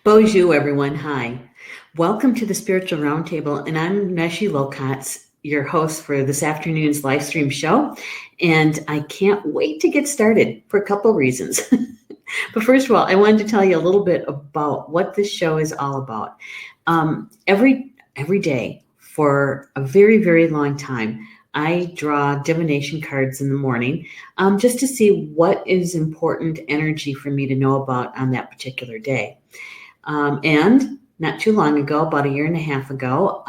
Bonjour, everyone. Hi. Welcome to the Spiritual Roundtable, and I'm Neshi Lokotz, your host for this afternoon's live stream show. And I can't wait to get started for a couple of reasons. But first of all, I wanted to tell you a little bit about what this show is all about. Every day for a very, very long time, I draw divination cards in the morning just to see what is important energy for me to know about on that particular day. And not too long ago, about a year and a half ago,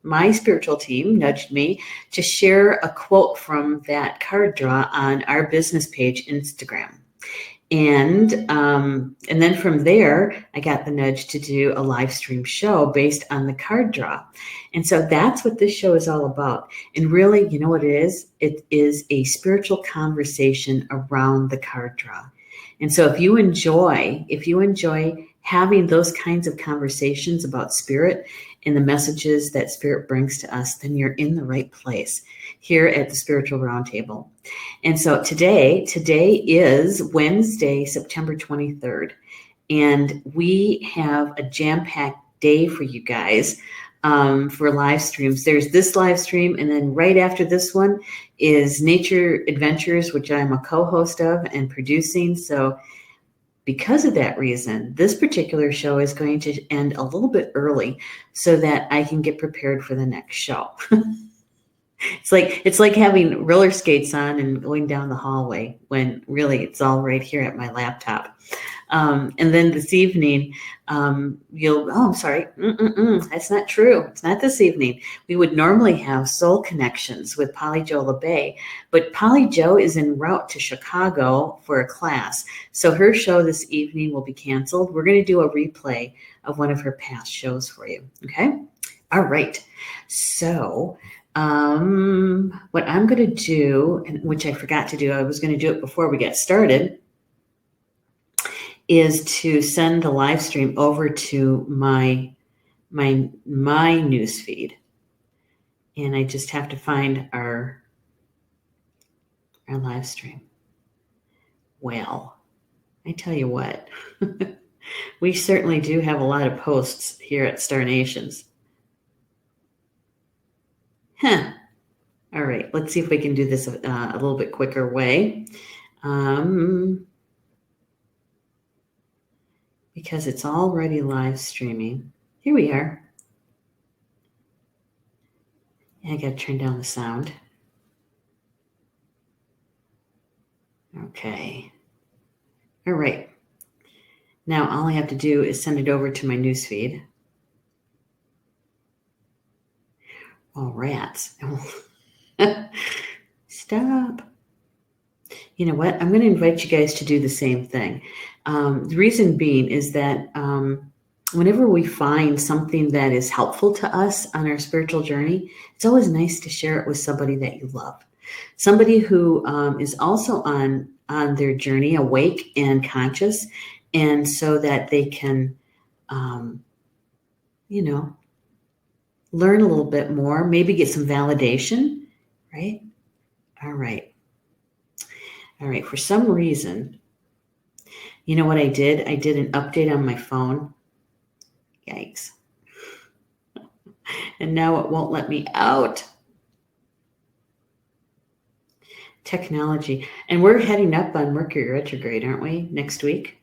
my spiritual team nudged me to share a quote from that card draw on our business page, Instagram. And then from there, I got the nudge to do a live stream show based on the card draw. And so that's what this show is all about. And really, you know what it is? It is a spiritual conversation around the card draw. And so if you enjoy having those kinds of conversations about spirit and the messages that spirit brings to us, then you're in the right place here at the Spiritual Roundtable. And so today is Wednesday, September 23rd, and we have a jam-packed day for you guys for live streams. There's this live stream, and then right after this one is Nature Adventures, which I'm a co-host of and producing. So because of that reason, this particular show is going to end a little bit early so that I can get prepared for the next show. It's like having roller skates on and going down the hallway when really it's all right here at my laptop. And then this evening, I'm sorry. That's not true. It's not this evening. We would normally have Soul Connections with Polly Jo LeBay, but Polly Jo is en route to Chicago for a class. So her show this evening will be canceled. We're going to do a replay of one of her past shows for you. Okay. All right. So, what I'm going to do, and which I forgot to do, I was going to do it before we get started, is to send the live stream over to my news feed. And I just have to find our live stream. Well, I tell you what, we certainly do have a lot of posts here at Star Nations. All right, let's see if we can do this a little bit quicker way. Because it's already live streaming. Here we are. I got to turn down the sound. Okay. All right. Now all I have to do is send it over to my newsfeed. Oh, rats. Stop. You know what? I'm going to invite you guys to do the same thing. The reason being is that whenever we find something that is helpful to us on our spiritual journey, it's always nice to share it with somebody that you love. Somebody who is also on their journey, awake and conscious, and so that they can, learn a little bit more, maybe get some validation, right? All right. For some reason, you know what I did? I did an update on my phone. Yikes. And now it won't let me out. Technology. And we're heading up on Mercury retrograde, aren't we, next week?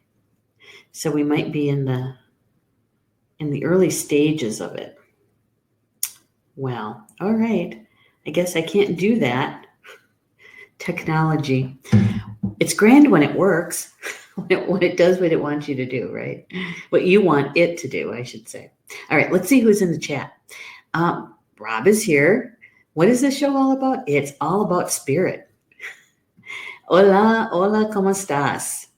So we might be in the early stages of it. Well, all right. I guess I can't do that. Technology. It's grand when it works, when it does what it wants you to do, right? What you want it to do, I should say. All right, let's see who's in the chat. Rob is here. What is this show all about? It's all about spirit. Hola, ¿cómo estás?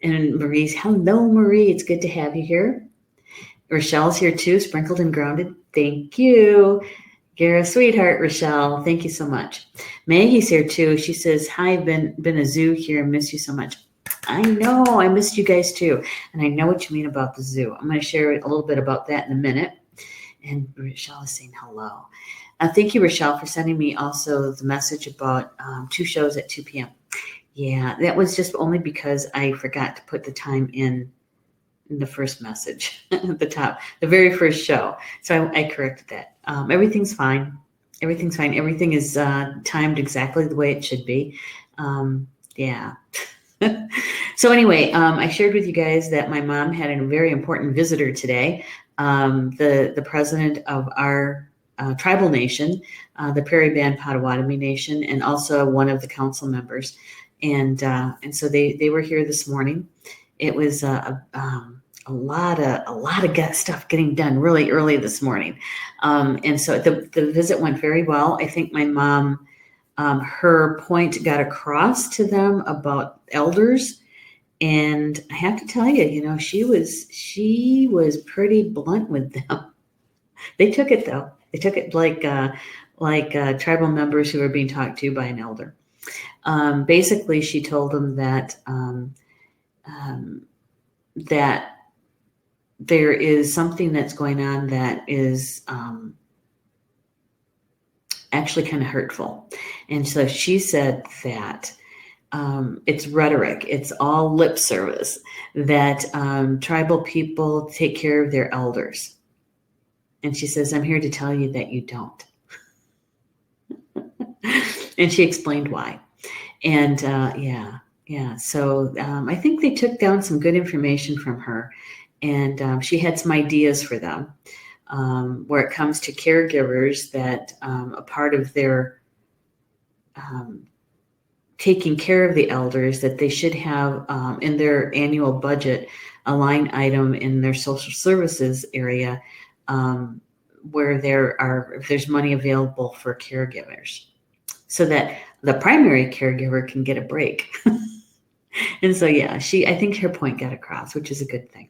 And Marie's, hello, Marie. It's good to have you here. Rochelle's here too, sprinkled and grounded. Thank you. You're a sweetheart, Rochelle. Thank you so much. Maggie's here too. She says, hi, been a zoo here. Miss you so much. I know. I missed you guys too. And I know what you mean about the zoo. I'm going to share a little bit about that in a minute. And Rochelle is saying hello. Thank you, Rochelle, for sending me also the message about 2 shows at 2 p.m. Yeah, that was just only because I forgot to put the time in in the first message at the top, the very first show. So I corrected that. Everything's fine. Everything's fine. Everything is timed exactly the way it should be. Yeah. So anyway, I shared with you guys that my mom had a very important visitor today. The president of our tribal nation, the Prairie Band Potawatomi Nation, and also one of the council members. And so they were here this morning. It was a lot of stuff getting done really early this morning. And so the visit went very well. I think my mom, her point got across to them about elders. And I have to tell you, she was pretty blunt with them. They took it though. They took it like tribal members who were being talked to by an elder. Basically, she told them that that there is something that's going on that is actually kind of hurtful. And so she said that it's rhetoric. It's all lip service, that tribal people take care of their elders. And she says, I'm here to tell you that you don't. And she explained why. And yeah. So I think they took down some good information from her. And she had some ideas for them where it comes to caregivers, that a part of their taking care of the elders, that they should have in their annual budget a line item in their social services area where if there's money available for caregivers, so that the primary caregiver can get a break. And so, yeah, I think her point got across, which is a good thing.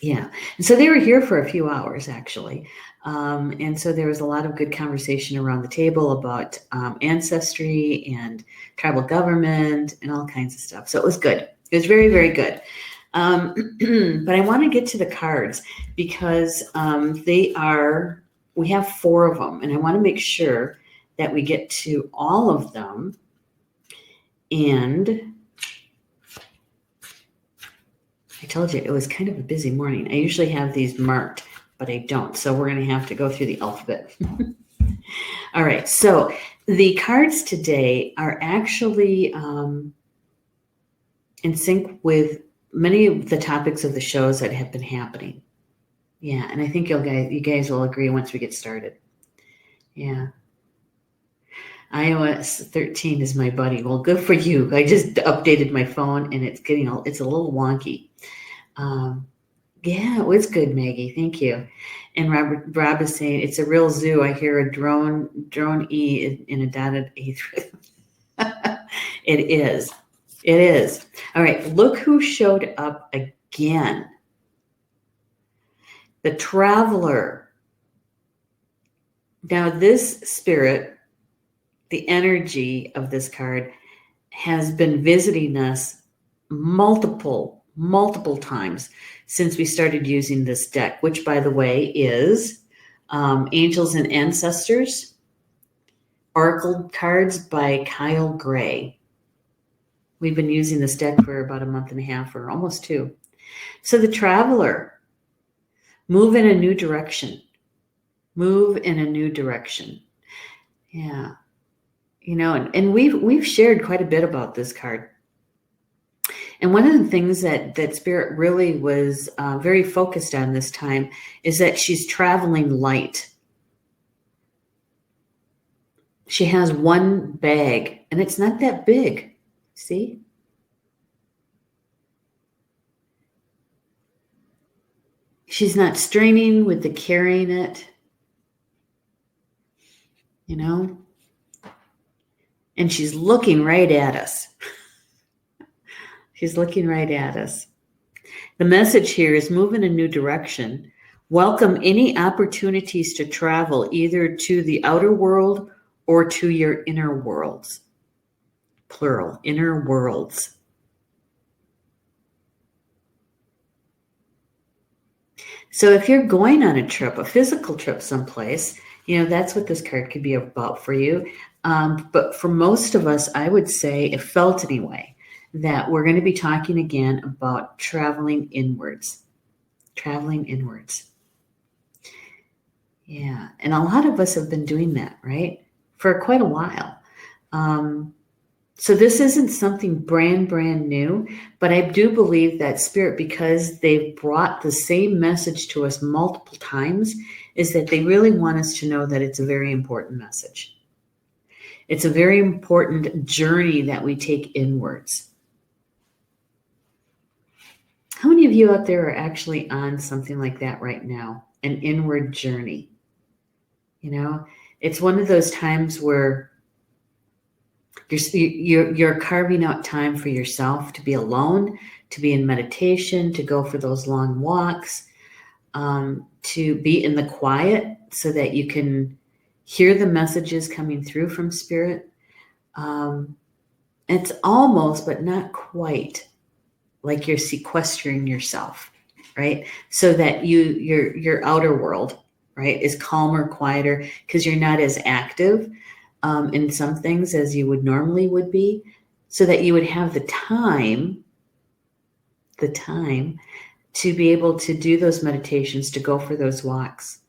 Yeah. And so they were here for a few hours, actually. And so there was a lot of good conversation around the table about ancestry and tribal government and all kinds of stuff. So it was good. It was very, very good. But I want to get to the cards because we have 4 of them, and I want to make sure that we get to all of them. And I told you it was kind of a busy morning. I usually have these marked, but I don't. So we're going to have to go through the alphabet. All right. So the cards today are actually in sync with many of the topics of the shows that have been happening. Yeah. And I think you guys will agree once we get started. Yeah. iOS 13 is my buddy. Well, good for you. I just updated my phone and it's a little wonky. Yeah, it was good, Maggie. Thank you. And Rob is saying it's a real zoo. I hear a drone E in a dotted A. It is. It is. All right. Look who showed up again. The Traveler. Now, this spirit, the energy of this card, has been visiting us multiple times since we started using this deck, which, by the way, is Angels and Ancestors, Oracle cards by Kyle Gray. We've been using this deck for about a month and a half, or almost 2. So the Traveler, move in a new direction. Move in a new direction. Yeah. And we've shared quite a bit about this card. And one of the things that Spirit really was very focused on this time is that she's traveling light. She has one bag, and it's not that big. See? She's not straining with the carrying it, and she's looking right at us. She's looking right at us. The message here is move in a new direction. Welcome any opportunities to travel either to the outer world or to your inner worlds. Plural, inner worlds. So if you're going on a trip, a physical trip someplace, that's what this card could be about for you. But for most of us, I would say, it felt anyway, that we're going to be talking again about traveling inwards. Traveling inwards. Yeah. And a lot of us have been doing that, right? For quite a while. So this isn't something brand new, but I do believe that Spirit, because they've brought the same message to us multiple times, is that they really want us to know that it's a very important message. It's a very important journey that we take inwards. How many of you out there are actually on something like that right now? An inward journey. You know, it's one of those times where you're carving out time for yourself to be alone, to be in meditation, to go for those long walks, to be in the quiet so that you can hear the messages coming through from Spirit. It's almost, but not quite, like you're sequestering yourself, right? So that your outer world, right, is calmer, quieter, because you're not as active in some things as you would normally would be, so that you would have the time to be able to do those meditations, to go for those walks,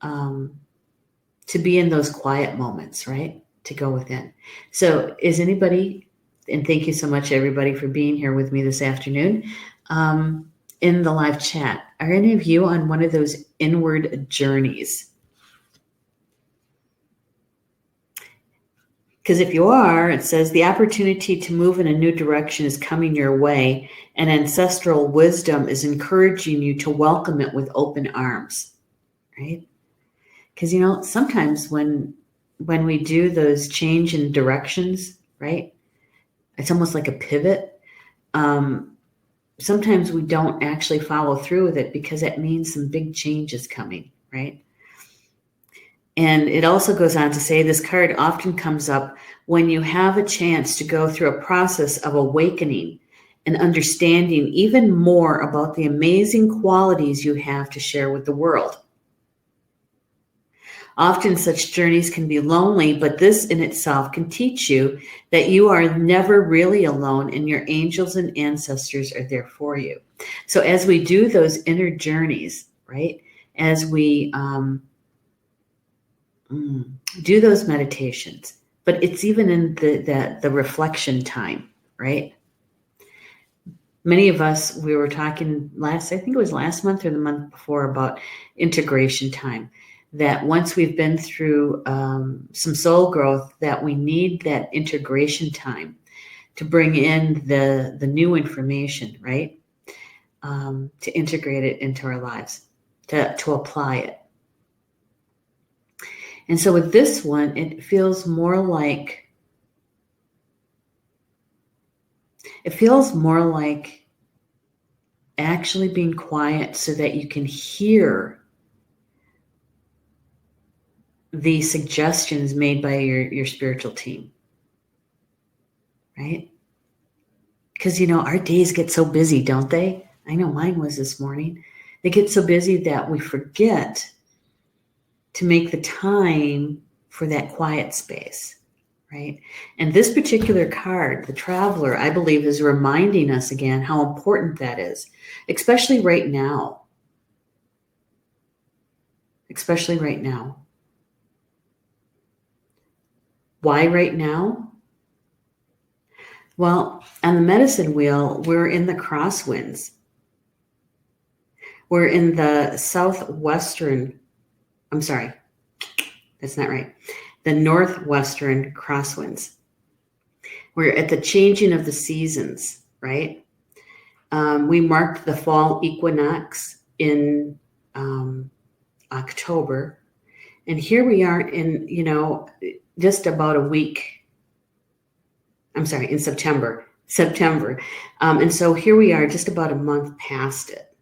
to be in those quiet moments, right? To go within. So is anybody, and thank you so much everybody for being here with me this afternoon in the live chat. Are any of you on one of those inward journeys? Because if you are, it says the opportunity to move in a new direction is coming your way, and ancestral wisdom is encouraging you to welcome it with open arms, right? Because, you know, sometimes when we do those change in directions, right, it's almost like a pivot. Sometimes we don't actually follow through with it because it means some big change is coming, right? And it also goes on to say this card often comes up when you have a chance to go through a process of awakening and understanding even more about the amazing qualities you have to share with the world. Often such journeys can be lonely, but this in itself can teach you that you are never really alone and your angels and ancestors are there for you. So as we do those inner journeys, right, as we do those meditations, but it's even in the reflection time, right? Many of us, we were talking I think it was last month or the month before, about integration time, that once we've been through some soul growth, that we need that integration time to bring in the new information, right? To integrate it into our lives, to apply it. And so with this one, it feels more like actually being quiet so that you can hear the suggestions made by your spiritual team, right? Because, you know, our days get so busy, don't they? I know mine was this morning. They get so busy that we forget to make the time for that quiet space, right? And this particular card, the Traveler, I believe is reminding us again how important that is, especially right now. Especially right now. Why right now? Well, on the medicine wheel, we're in the crosswinds. We're in the that's not right. The northwestern crosswinds. We're at the changing of the seasons, right? We marked the fall equinox in October. And here we are in, you know, just about a week. I'm sorry, in September. And so here we are just about a month past it,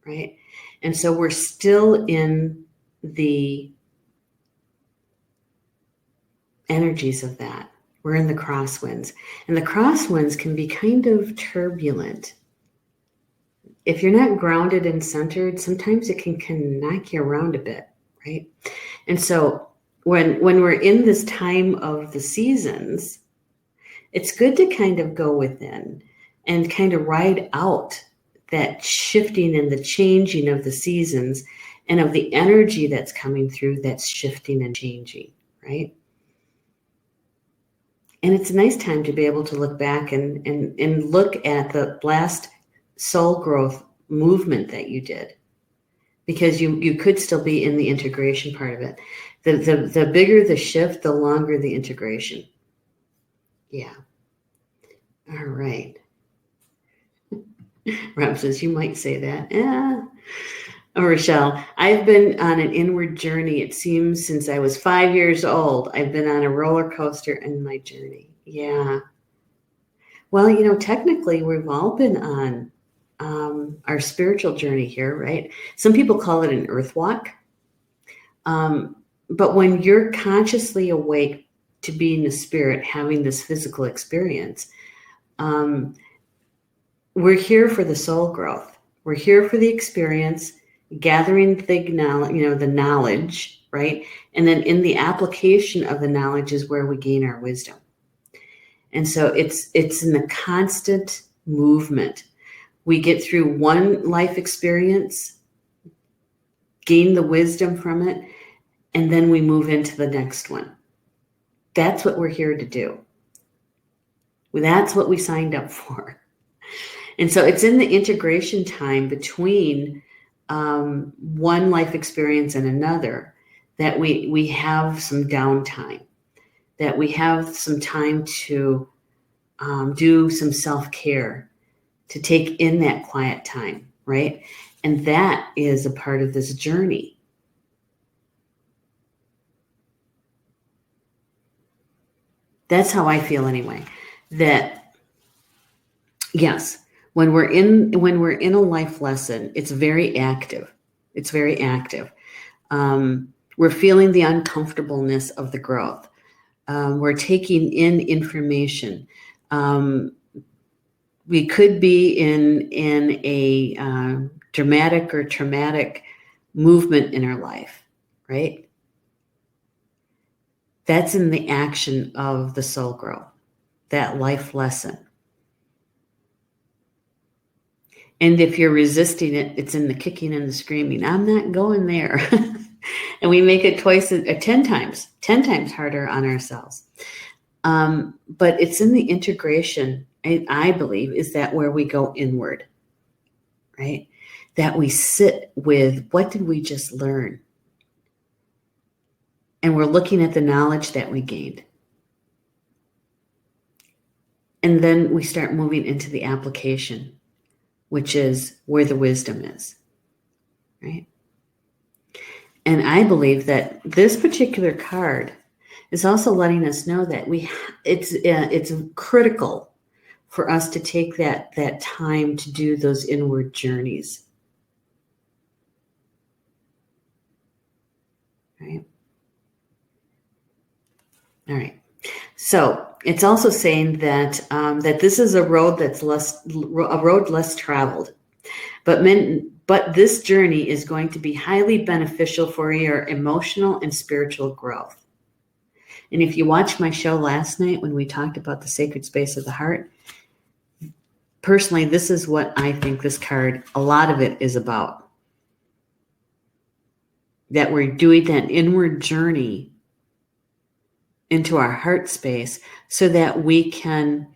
right? And so we're still in the energies of that. We're in the crosswinds. And the crosswinds can be kind of turbulent. If you're not grounded and centered, sometimes it can knock you around a bit, right? And so when we're in this time of the seasons, it's good to kind of go within and kind of ride out that shifting and the changing of the seasons and of the energy that's coming through that's shifting and changing, right? And it's a nice time to be able to look back and look at the last soul growth movement that you did, because you could still be in the integration part of it. The bigger the shift, the longer the integration. Yeah. All right. Rob says, you might say that. Yeah. Oh, Rochelle, I've been on an inward journey, it seems, since I was 5 years old. I've been on a roller coaster in my journey. Yeah. Well, technically, we've all been on our spiritual journey here, right? Some people call it an earth walk. But when you're consciously awake to being the spirit, having this physical experience, we're here for the soul growth. We're here for the experience, gathering the knowledge, right? And then in the application of the knowledge is where we gain our wisdom. And so it's in a constant movement. We get through one life experience, gain the wisdom from it, and then we move into the next one. That's what we're here to do. That's what we signed up for. And so it's in the integration time between one life experience and another that we have some downtime, that we have some time to do some self-care, to take in that quiet time, right? And that is a part of this journey. That's how I feel anyway. That yes, when we're in a life lesson, it's very active. It's very active. We're feeling the uncomfortableness of the growth. We're taking in information. We could be in a dramatic or traumatic movement in our life, right? That's in the action of the soul growth, that life lesson. And if you're resisting it, it's in the kicking and the screaming. I'm not going there. And we make it 10 times harder on ourselves. But it's in the integration, I believe, is that where we go inward, right? That we sit with, what did we just learn? And we're looking at the knowledge that we gained. And then we start moving into the application, which is where the wisdom is, right? And I believe that this particular card is also letting us know that it's critical for us to take that time to do those inward journeys, right? All right. So it's also saying that that this is a road that's less traveled, but this journey is going to be highly beneficial for your emotional and spiritual growth. And if you watched my show last night when we talked about the sacred space of the heart, personally, this is what I think this card, a lot of it is about. That we're doing that inward journey into our heart space so that we can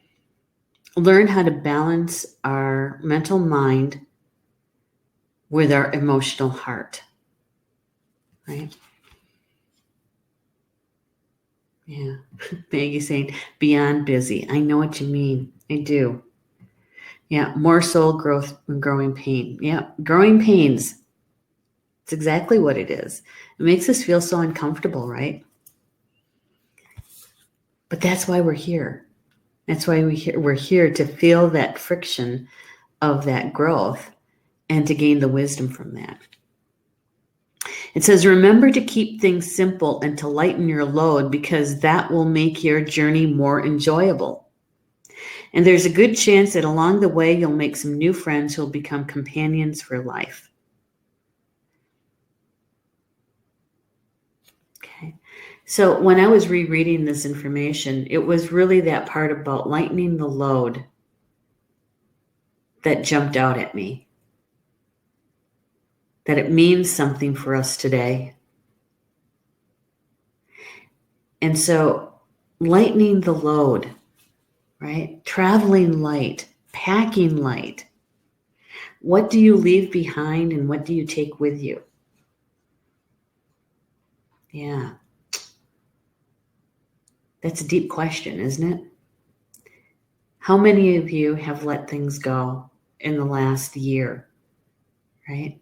learn how to balance our mental mind with our emotional heart, right? Yeah. Maggie saying, beyond busy. I know what you mean. I do. Yeah. More soul growth and growing pain. Yeah. Growing pains. It's exactly what it is. It makes us feel so uncomfortable, right? But that's why we're here. That's why we're here to feel that friction of that growth and to gain the wisdom from that. It says, remember to keep things simple and to lighten your load, because that will make your journey more enjoyable. And there's a good chance that along the way, you'll make some new friends who will become companions for life. Okay. So when I was rereading this information, it was really that part about lightening the load that jumped out at me. That it means something for us today. And so lightening the load, right? Traveling light, packing light. What do you leave behind and what do you take with you? Yeah. That's a deep question, isn't it? How many of you have let things go in the last year, right?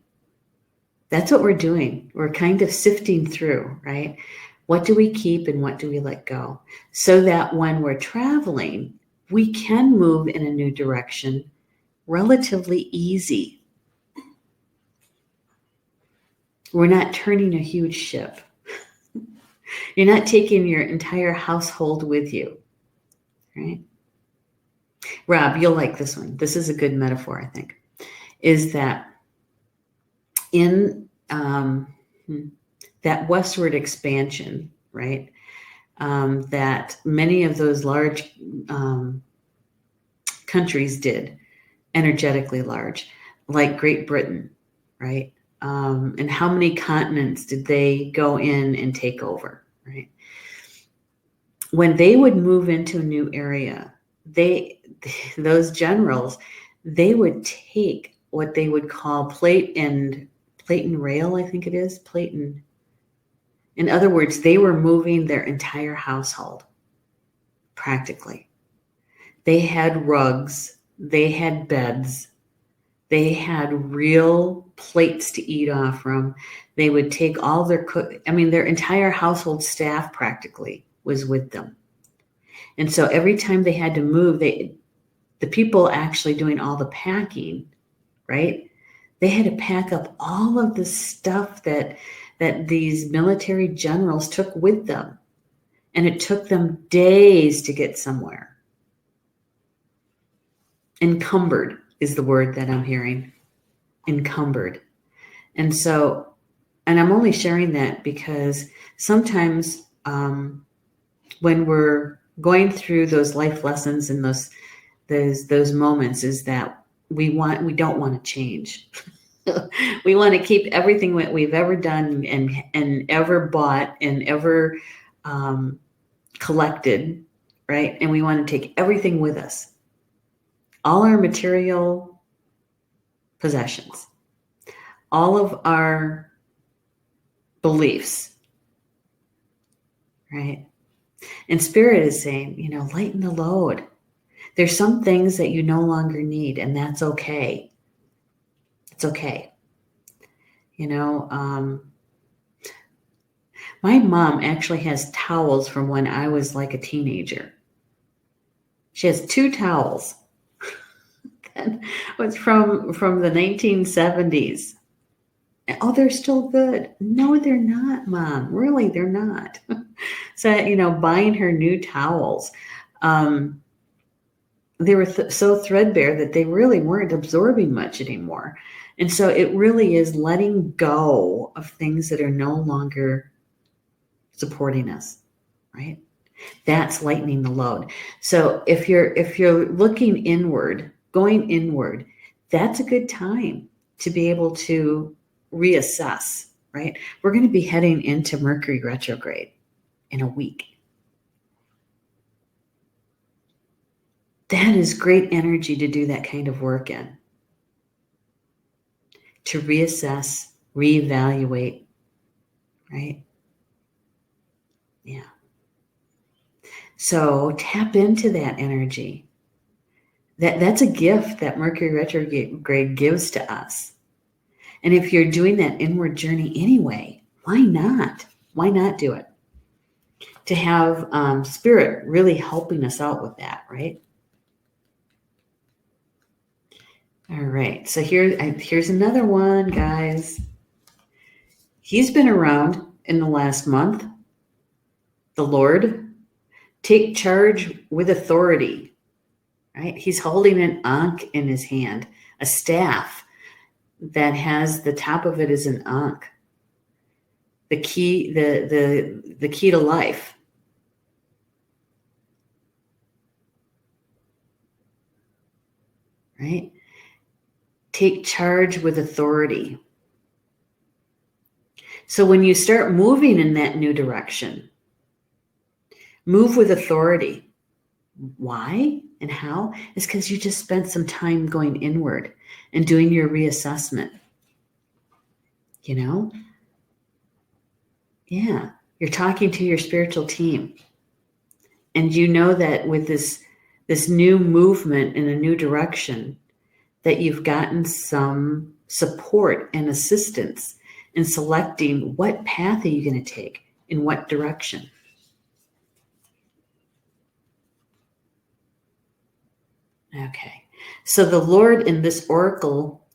That's what we're doing. We're kind of sifting through, right? What do we keep and what do we let go? So that when we're traveling, we can move in a new direction relatively easy. We're not turning a huge ship. You're not taking your entire household with you, right? Rob, you'll like this one. This is a good metaphor, I think, is that in that westward expansion, right, that many of those large countries did, energetically large, like Great Britain, right? And how many continents did they go in and take over, right? When they would move into a new area, those generals, they would take what they would call plate and rail, I think it is, plate and, in other words, they were moving their entire household, practically. They had rugs, they had beds, they had real plates to eat off from. They would take all their their entire household staff practically was with them. And so every time they had to move, the people actually doing all the packing, right? They had to pack up all of the stuff that these military generals took with them. And it took them days to get somewhere. Encumbered is the word that I'm hearing. Encumbered. And so, and I'm only sharing that because sometimes when we're going through those life lessons and those moments, is that we don't want to change. We want to keep everything that we've ever done and ever bought and ever collected, right? And we want to take everything with us. All our material possessions, all of our beliefs, right? And Spirit is saying, lighten the load. There's some things that you no longer need, and that's okay. It's okay. My mom actually has towels from when I was like a teenager. She has 2 towels. That was from the 1970s. Oh, they're still good. No, they're not, Mom. Really, they're not. So, buying her new towels, they were so threadbare that they really weren't absorbing much anymore. And so it really is letting go of things that are no longer supporting us, right? That's lightening the load. So if you're looking inward, going inward, that's a good time to be able to reassess, right? We're going to be heading into Mercury retrograde in a week. That is great energy to do that kind of work in. To reassess, reevaluate, right? Yeah. So tap into that energy. That's a gift that Mercury retrograde gives to us. And if you're doing that inward journey anyway, why not? Why not do it? To have Spirit really helping us out with that, right? All right. So here's another one, guys. He's been around in the last month. The Lord, take charge with authority, right? He's holding an ankh in his hand, a staff that has the top of it is an ankh. the key, the key to life. Right? Take charge with authority. So when you start moving in that new direction, move with authority. Why and how? Is because you just spent some time going inward and doing your reassessment. You know? Yeah. You're talking to your spiritual team. And you know that with this new movement in a new direction, that you've gotten some support and assistance in selecting what path are you going to take, in what direction. Okay. So the Lord in this oracle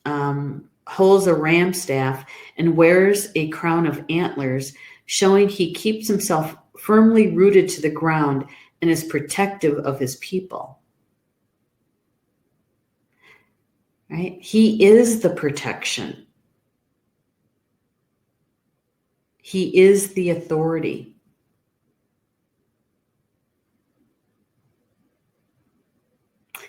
holds a ram staff and wears a crown of antlers, showing he keeps himself firmly rooted to the ground and is protective of his people. Right? He is the protection. He is the authority.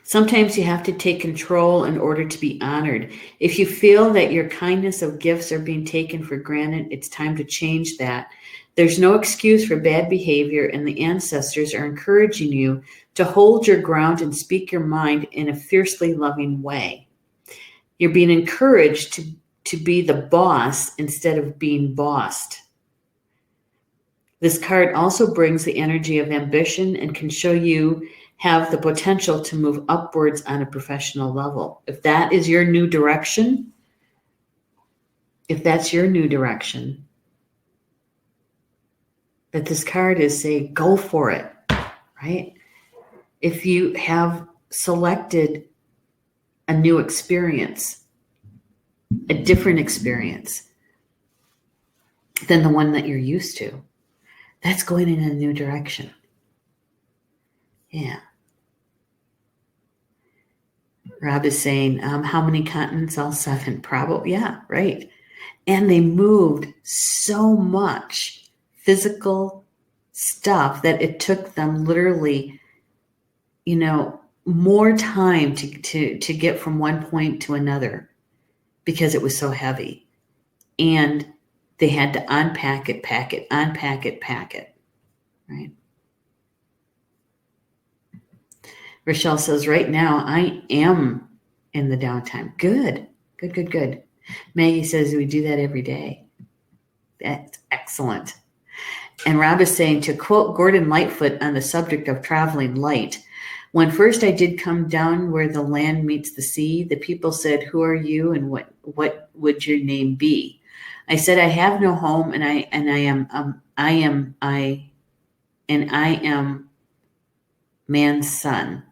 Sometimes you have to take control in order to be honored. If you feel that your kindness of gifts are being taken for granted, it's time to change that. There's no excuse for bad behavior, and the ancestors are encouraging you to hold your ground and speak your mind in a fiercely loving way. You're being encouraged to be the boss instead of being bossed. This card also brings the energy of ambition and can show you have the potential to move upwards on a professional level. If that is your new direction, that this card is say, go for it, right? If you have selected a new experience, a different experience than the one that you're used to, that's going in a new direction. Yeah. Rob is saying, how many continents? All 7, probably. Yeah, right. And they moved so much physical stuff that it took them literally, more time to get from one point to another because it was so heavy. And they had to unpack it, pack it, unpack it, pack it, right? Rochelle says, right now, I am in the downtime. Good. Maggie says, we do that every day. That's excellent. And Rob is saying, to quote Gordon Lightfoot on the subject of traveling light, when first I did come down where the land meets the sea, the people said, who are you and what would your name be? I said, I have no home and I am man's son.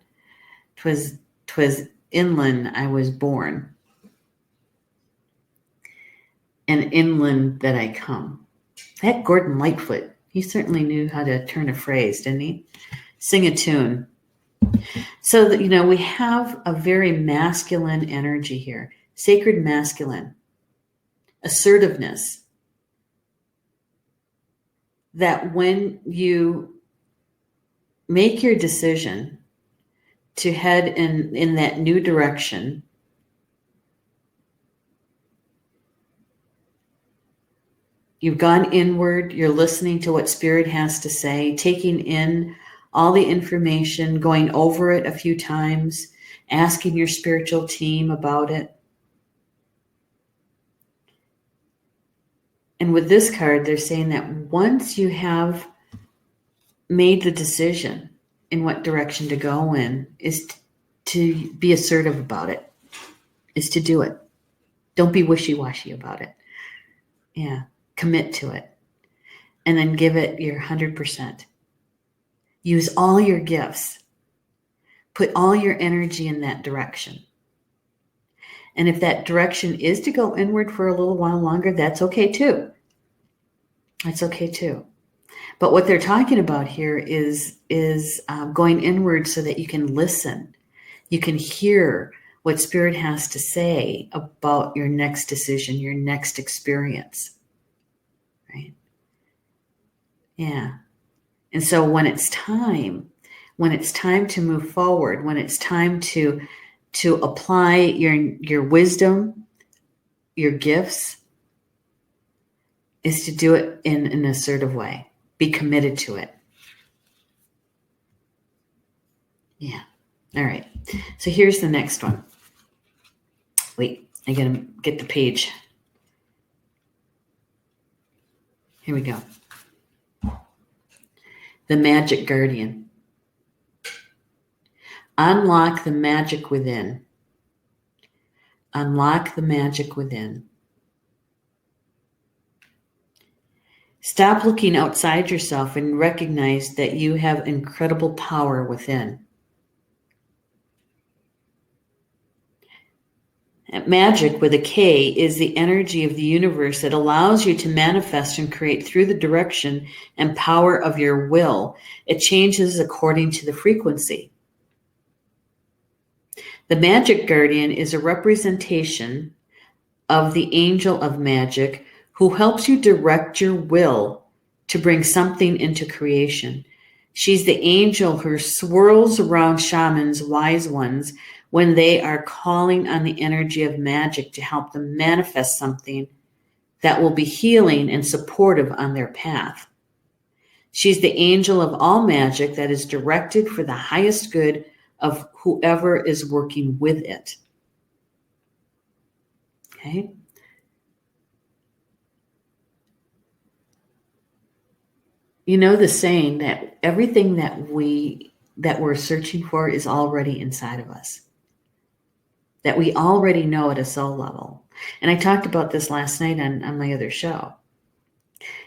'Twas inland I was born, and inland that I come. That Gordon Lightfoot, he certainly knew how to turn a phrase, didn't he? Sing a tune. So that, we have a very masculine energy here, sacred masculine, assertiveness, that when you make your decision to head in that new direction, you've gone inward, you're listening to what Spirit has to say, taking in all the information, going over it a few times, asking your spiritual team about it. And with this card, they're saying that once you have made the decision in what direction to go in, is to be assertive about it, is to do it. Don't be wishy-washy about it. Yeah, commit to it. And then give it your 100%. Use all your gifts. Put all your energy in that direction. And if that direction is to go inward for a little while longer, that's okay too. That's okay too. But what they're talking about here is going inward so that you can listen. You can hear what Spirit has to say about your next decision, your next experience, right? Yeah. And so when it's time to move forward, when it's time to apply your wisdom, your gifts, is to do it in an assertive way. Be committed to it. Yeah. All right. So here's the next one. Wait, I gotta get the page. Here we go. The Magick Guardian. Unlock the magic within. Unlock the magic within. Stop looking outside yourself and recognize that you have incredible power within. Magic with a K is the energy of the universe that allows you to manifest and create through the direction and power of your will. It changes according to the frequency. The Magick Guardian is a representation of the angel of magic who helps you direct your will to bring something into creation. She's the angel who swirls around shamans, wise ones, when they are calling on the energy of magic to help them manifest something that will be healing and supportive on their path. She's the angel of all magic that is directed for the highest good of whoever is working with it. Okay? You know the saying that everything that we're searching for is already inside of us. That we already know at a soul level. And I talked about this last night on my other show.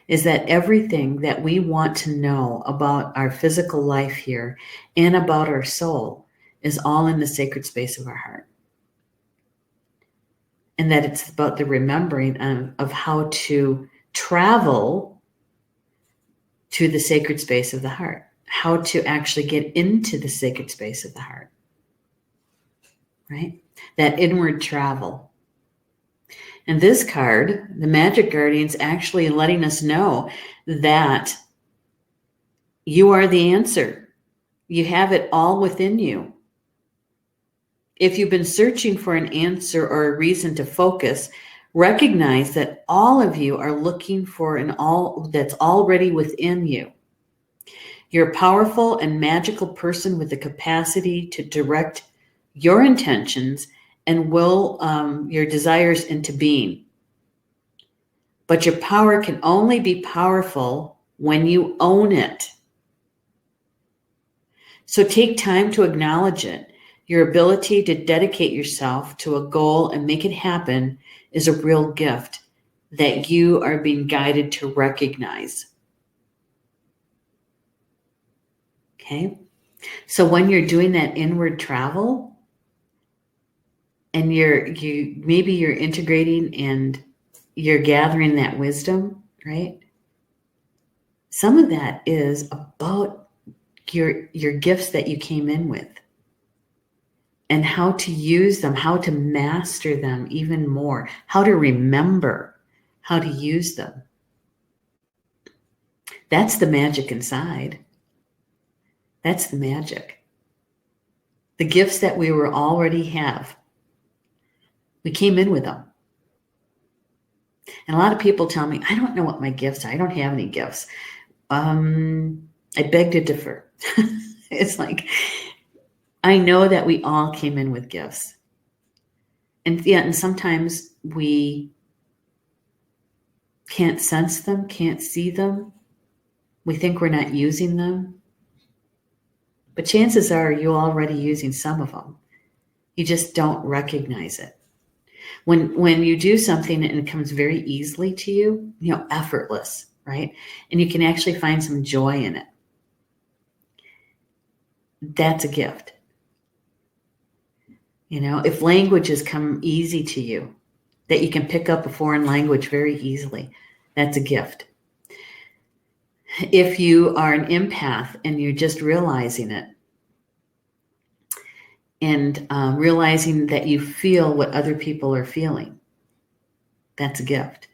Is that everything that we want to know about our physical life here and about our soul is all in the sacred space of our heart. And that it's about the remembering of how to travel to the sacred space of the heart, how to actually get into the sacred space of the heart, right? That inward travel. And this card, the Magick Guardian's actually letting us know that you are the answer. You have it all within you. If you've been searching for an answer or a reason to focus, recognize that all of you are looking for an all that's already within you. You're a powerful and magical person with the capacity to direct your intentions and will your desires into being. But your power can only be powerful when you own it. So take time to acknowledge it. Your ability to dedicate yourself to a goal and make it happen is a real gift that you are being guided to recognize. Okay? So when you're doing that inward travel and maybe you're integrating and you're gathering that wisdom, right? Some of that is about your gifts that you came in with and how to use them, how to master them even more, how to remember how to use them. That's the magic inside. That's the magic. The gifts that we already have. We came in with them. And a lot of people tell me, I don't know what my gifts are. I don't have any gifts. I beg to differ. It's like, I know that we all came in with gifts. And sometimes we can't sense them, can't see them. We think we're not using them. But chances are you're already using some of them. You just don't recognize it. When you do something and it comes very easily to you, effortless, right? And you can actually find some joy in it. That's a gift. If languages come easy to you, that you can pick up a foreign language very easily, that's a gift. If you are an empath and you're just realizing it and realizing that you feel what other people are feeling, that's a gift.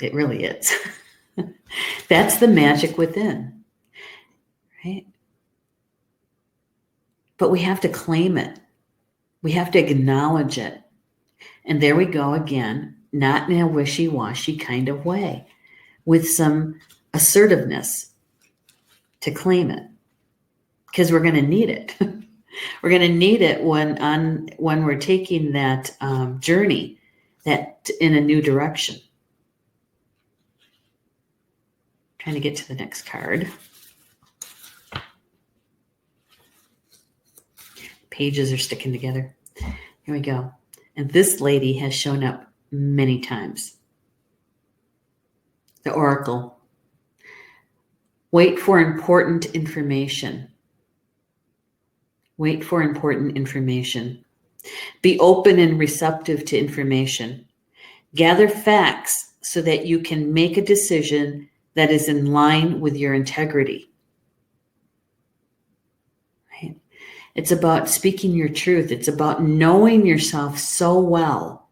It really is. That's the magic within, right? But we have to claim it. We have to acknowledge it. And there we go again, not in a wishy-washy kind of way, with some assertiveness to claim it, because we're going to need it. We're going to need it when we're taking that journey that in a new direction. Trying to get to the next card. Pages are sticking together. Here we go. And this lady has shown up many times. The Oracle. Wait for important information. Wait for important information. Be open and receptive to information. Gather facts so that you can make a decision that is in line with your integrity. Right? It's about speaking your truth. It's about knowing yourself so well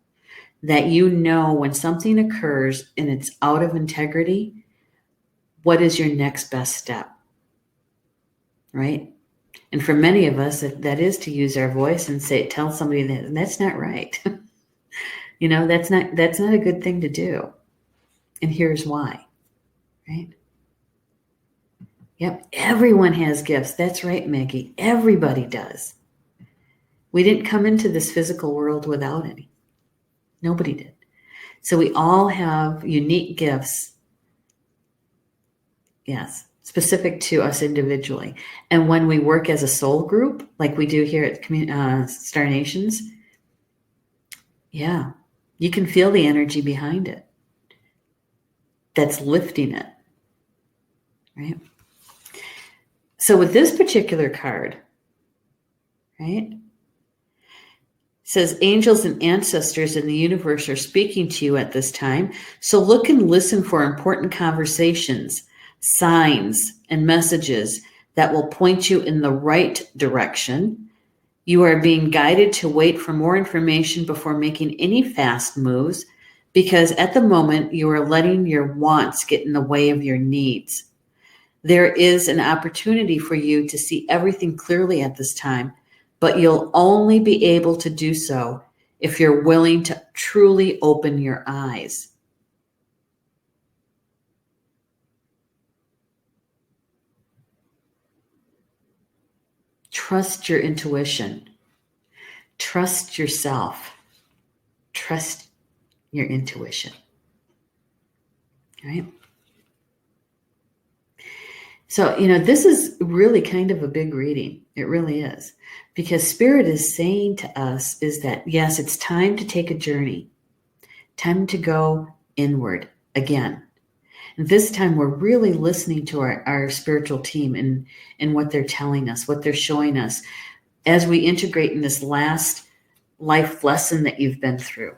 that you know when something occurs and it's out of integrity, what is your next best step? Right? And for many of us, that is to use our voice and tell somebody that that's not right. That's not a good thing to do. And here's why. Right? Yep. Everyone has gifts. That's right, Maggie. Everybody does. We didn't come into this physical world without any. Nobody did. So we all have unique gifts. Yes. Specific to us individually. And when we work as a soul group, like we do here at Star Nations, yeah, you can feel the energy behind it. That's lifting it. Right? So with this particular card, right, it says angels and ancestors in the universe are speaking to you at this time. So look and listen for important conversations, signs, and messages that will point you in the right direction. You are being guided to wait for more information before making any fast moves, because at the moment you are letting your wants get in the way of your needs. There is an opportunity for you to see everything clearly at this time, but you'll only be able to do so if you're willing to truly open your eyes. Trust your intuition. Trust yourself. Trust your intuition. Right? So, this is really kind of a big reading. It really is. Because Spirit is saying to us is that, yes, it's time to take a journey. Time to go inward again. And this time we're really listening to our spiritual team and what they're telling us, what they're showing us as we integrate in this last life lesson that you've been through.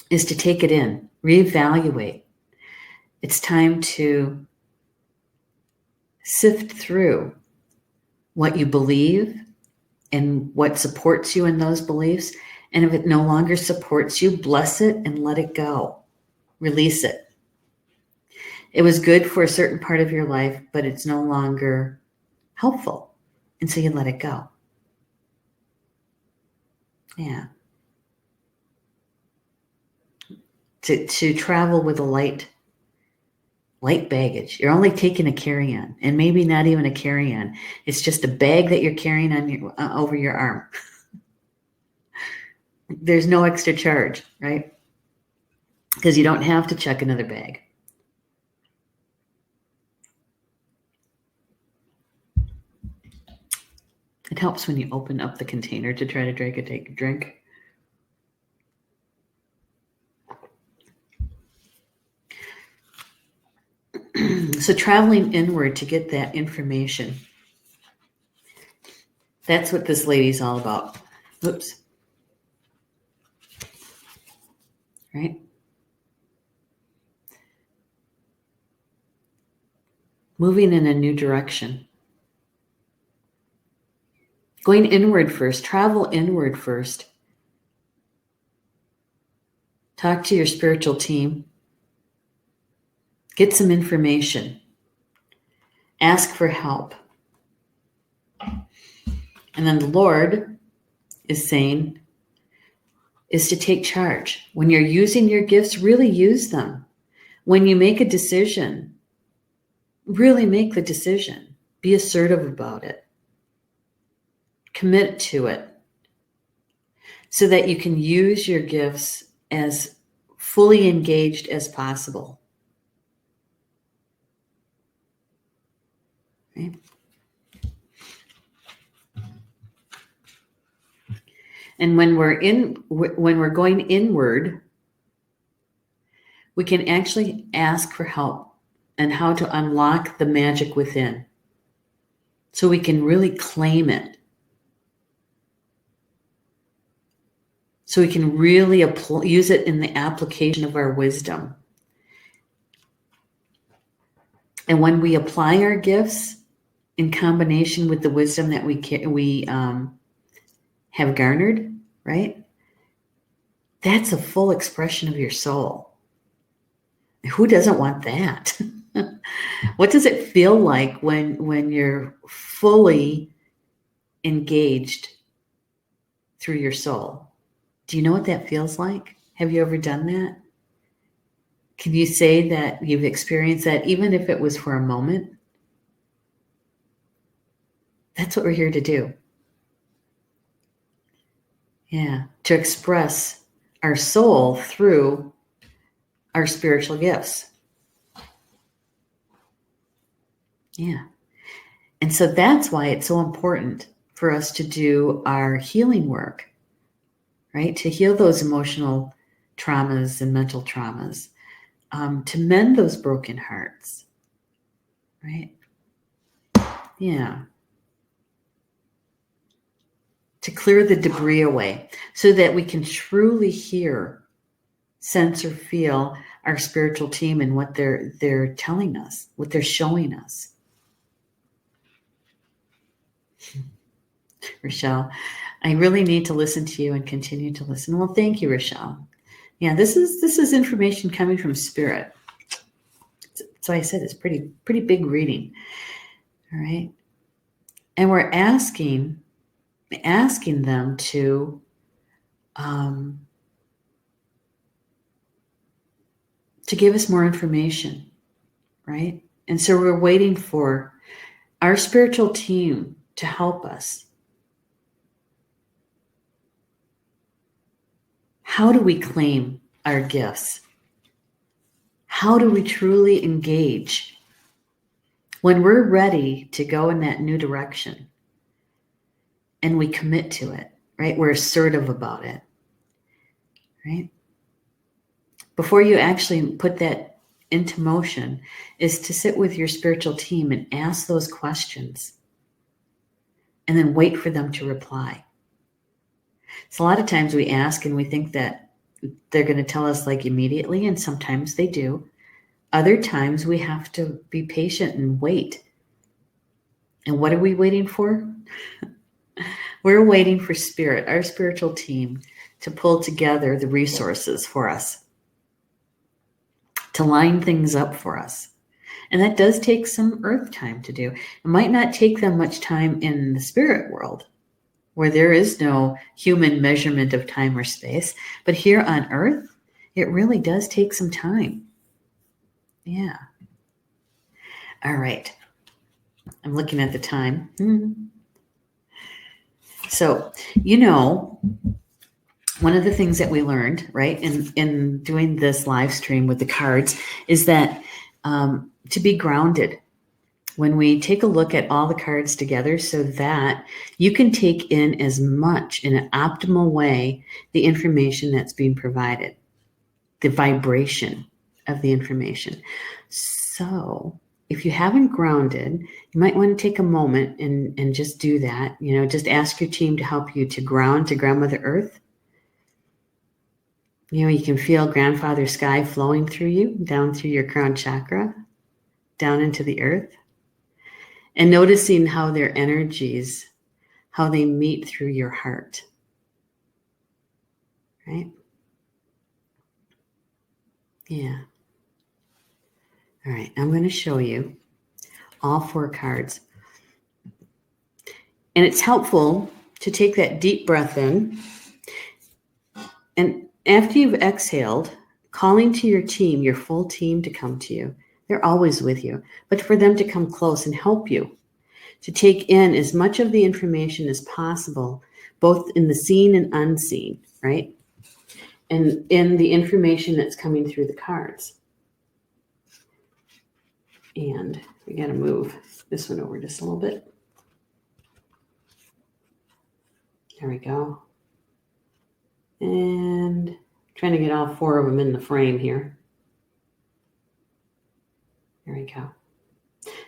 Is to take it in, reevaluate. It's time to sift through what you believe and what supports you in those beliefs. And if it no longer supports you, bless it and let it go. Release it. It was good for a certain part of your life, but it's no longer helpful. And so you let it go. Yeah. To travel with a light baggage. You're only taking a carry-on, and maybe not even a carry-on. It's just a bag that you're carrying on over your arm. There's no extra charge, right? Because you don't have to check another bag. It helps when you open up the container to try to take a drink. So traveling inward to get that information. That's what this lady's all about. Oops. Right? Moving in a new direction. Going inward first. Travel inward first. Talk to your spiritual team. Get some information. Ask for help. And then the Lord is saying, is to take charge. When you're using your gifts, really use them. When you make a decision, really make the decision. Be assertive about it. Commit to it so that you can use your gifts as fully engaged as possible. Right? And when we're going inward, we can actually ask for help and how to unlock the magic within, so we can really claim it. So we can really use it in the application of our wisdom. And when we apply our gifts in combination with the wisdom that we have garnered, right? That's a full expression of your soul. Who doesn't want that? What does it feel like when you're fully engaged through your soul? Do you know what that feels like? Have you ever done that? Can you say that you've experienced that, even if it was for a moment? That's what we're here to do. Yeah, to express our soul through our spiritual gifts. Yeah. And so that's why it's so important for us to do our healing work, right? To heal those emotional traumas and mental traumas, to mend those broken hearts, right? Yeah. To clear the debris away so that we can truly hear, sense, or feel our spiritual team and what they're telling us, what they're showing us. Rochelle, I really need to listen to you and continue to listen. Well, thank you, Rochelle. Yeah, this is information coming from Spirit. So I said it's pretty big reading. All right. And we're asking them to give us more information, right? And so we're waiting for our spiritual team to help us. How do we claim our gifts? How do we truly engage when we're ready to go in that new direction and we commit to it, right? We're assertive about it, right? Before you actually put that into motion is to sit with your spiritual team and ask those questions and then wait for them to reply. So a lot of times we ask and we think that they're going to tell us like immediately, and sometimes they do. Other times we have to be patient and wait. And what are we waiting for? We're waiting for Spirit, our spiritual team, to pull together the resources for us, to line things up for us. And that does take some earth time to do. It might not take them much time in the spirit world, where there is no human measurement of time or space. But here on earth, it really does take some time. Yeah. All right. I'm looking at the time. So, one of the things that we learned, right, in doing this live stream with the cards is that to be grounded when we take a look at all the cards together, so that you can take in as much in an optimal way the information that's being provided, the vibration of the information. So if you haven't grounded, you might want to take a moment and just do that. Just ask your team to help you to ground to Grandmother Earth. You can feel Grandfather Sky flowing through you, down through your crown chakra, down into the earth, and noticing how their energies, how they meet through your heart, right? Yeah. All right, I'm going to show you all 4 cards. And it's helpful to take that deep breath in. And after you've exhaled, calling to your team, your full team, to come to you. They're always with you, but for them to come close and help you to take in as much of the information as possible, both in the seen and unseen, right? And in the information that's coming through the cards. And we got to move this one over just a little bit. There we go. And trying to get all 4 of them in the frame here. There we go.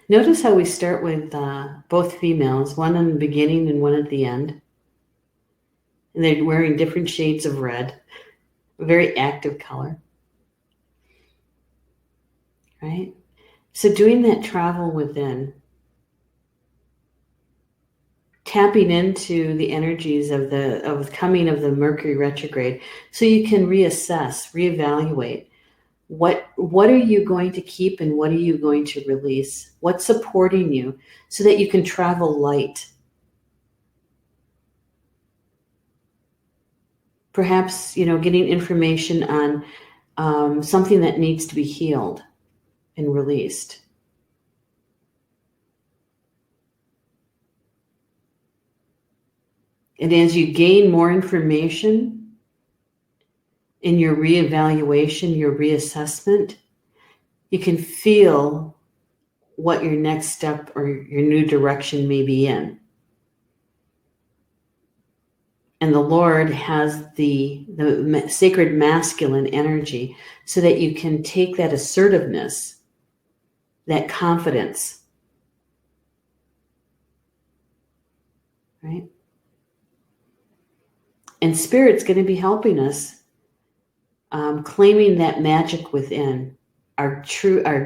Notice how we start with both females, one in the beginning and one at the end. And they're wearing different shades of red, a very active color. Right? So doing that travel within, tapping into the energies of coming of the Mercury retrograde, so you can reassess, reevaluate. What are you going to keep and what are you going to release? What's supporting you so that you can travel light? Perhaps, getting information on something that needs to be healed and released. And as you gain more information in your reevaluation, your reassessment, you can feel what your next step or your new direction may be in. And the Lord has the sacred masculine energy so that you can take that assertiveness, that confidence, right? And Spirit's going to be helping us claiming that magic within, our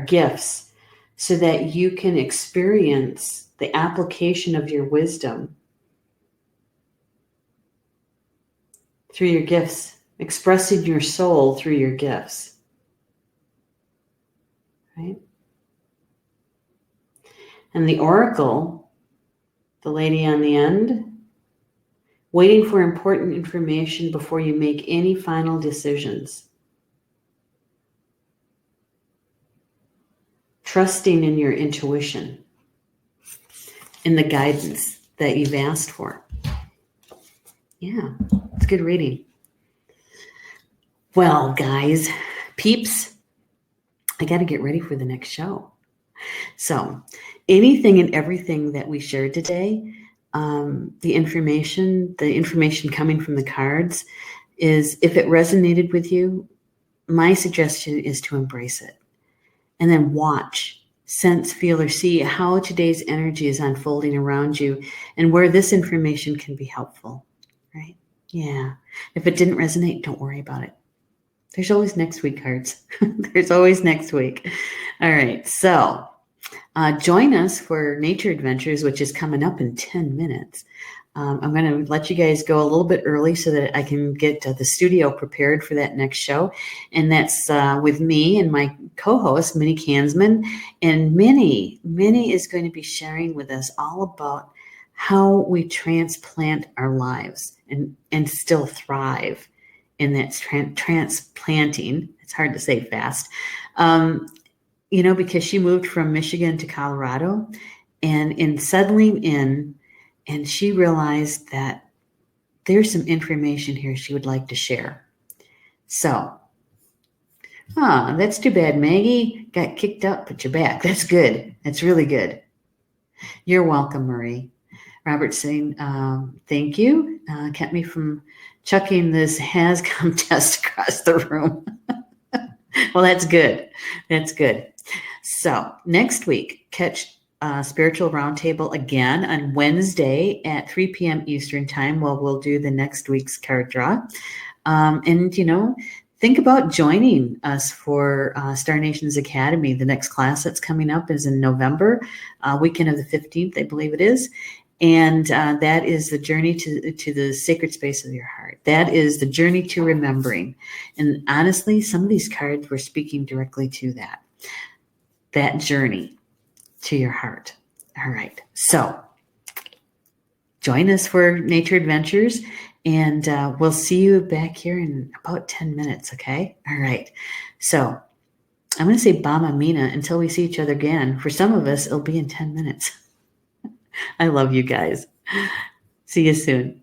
gifts, so that you can experience the application of your wisdom through your gifts, expressing your soul through your gifts, right? And the oracle, the lady on the end, waiting for important information before you make any final decisions. Trusting in your intuition, in the guidance that you've asked for. Yeah, it's good reading. Well, guys, peeps, I got to get ready for the next show. So anything and everything that we shared today, the information coming from the cards, is, if it resonated with you, my suggestion is to embrace it. And then watch, sense, feel, or see how today's energy is unfolding around you and where this information can be helpful, right? Yeah. If it didn't resonate, don't worry about it. There's always next week cards. There's always next week. All right. So join us for Nature Adventures, which is coming up in 10 minutes. I'm going to let you guys go a little bit early so that I can get the studio prepared for that next show. And that's with me and my co-host, Minnie Kansman. And Minnie is going to be sharing with us all about how we transplant our lives and still thrive in that transplanting. It's hard to say fast. Because she moved from Michigan to Colorado, and in settling in, and she realized that there's some information here she would like to share. So, that's too bad. Maggie got kicked up, but you're back. That's good. That's really good. You're welcome, Marie. Robert saying, thank you. Kept me from chucking this has come test across the room. Well, that's good. That's good. So next week, catch Spiritual Roundtable again on Wednesday at 3 p.m. Eastern Time. We'll do the next week's card draw. Think about joining us for Star Nations Academy. The next class that's coming up is in November, weekend of the 15th, I believe it is. And that is the journey to the sacred space of your heart. That is the journey to remembering. And honestly, some of these cards were speaking directly to that. that journey to your heart. All right. So join us for Nature Adventures, and we'll see you back here in about 10 minutes. Okay. All right. So I'm going to say Bama Mina until we see each other again. For some of us, it'll be in 10 minutes. I love you guys. See you soon.